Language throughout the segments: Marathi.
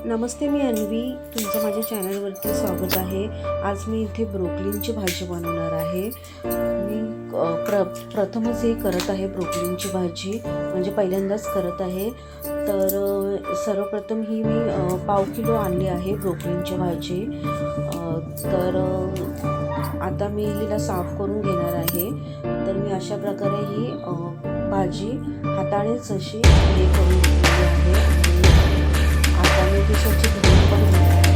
नमस्ते, मी अन्वी. तुमचं माझ्या चॅनलवरती स्वागत आहे. आज मी इथे ब्रोकोलीची भाजी बनवणार आहे. मी प्रथमच हे करत आहे ब्रोकोलीची भाजी, म्हणजे पहिल्यांदाच करत आहे. तर सर्वप्रथम ही मी पाव किलो आणली आहे ब्रोकोलीची भाजी. तर आता मी हिला साफ करून घेणार आहे. तर मी अशा प्रकारे ही भाजी हातानेच अशी हे करून घेतलेली आहे. आता मी ती स्वच्छ धुवून पण घेणार आहे.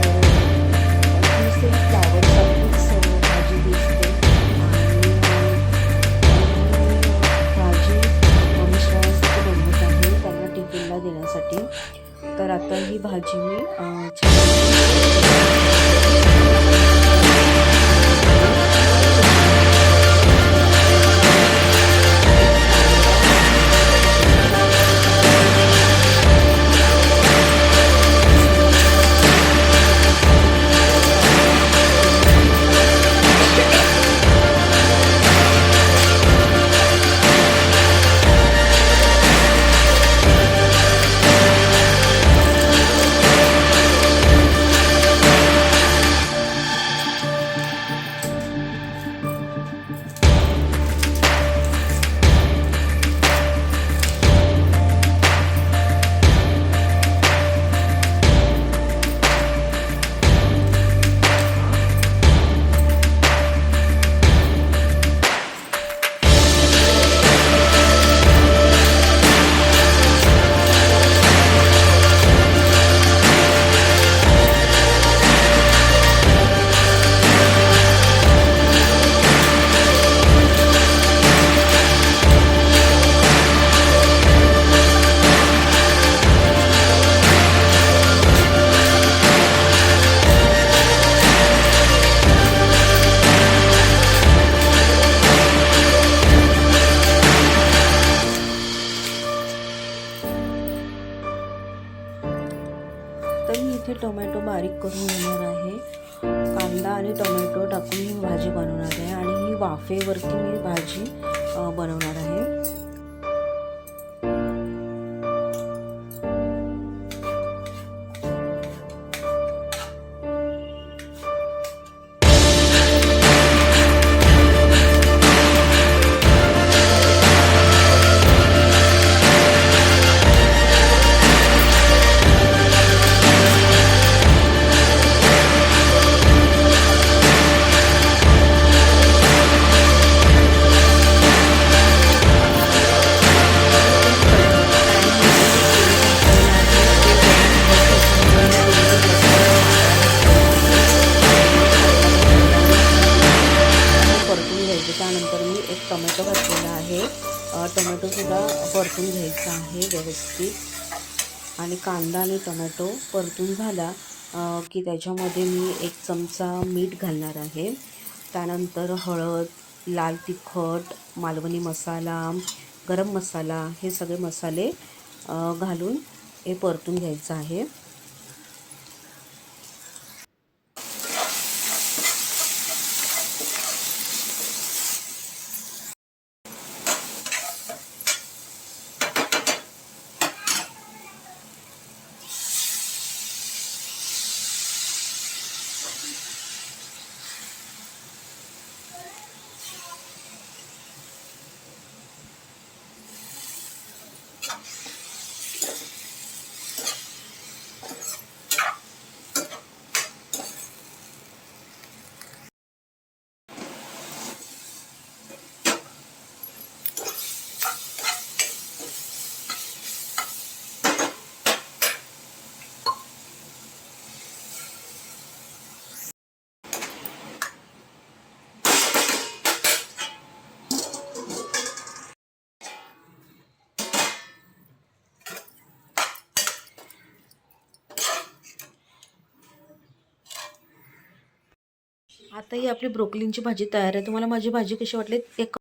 तर ही सेम फ्लावरसारखीच भाजी दिसते. आणि भाजी मिस्टरांसाठी बनवत आहे, त्यांना टिफिनला देण्यासाठी. तर आता ही भाजी मी इथे टोमॅटो बारीक करून घेणार आहे. कांदा आणि टोमॅटो टाकून ही भाजी बनवणार आहे आणि ही वाफेवरती मी भाजी बनवणार आहे. त्यानंतर मी एक टोमॅटो घातलेला आहे. टोमॅटोसुद्धा परतून घ्यायचा आहे व्यवस्थित. आणि कांदा आणि टोमॅटो परतून झाला की त्याच्यामध्ये मी 1 चमचा मीठ घालणार आहे. त्यानंतर हळद, लाल तिखट, मालवणी मसाला, गरम मसाला, हे सगळे मसाले घालून हे परतून घ्यायचं आहे. आता ही आपली ब्रोकोलीची भाजी तयार आहे. तुम्हाला माझी भाजी कशी वाटली? एक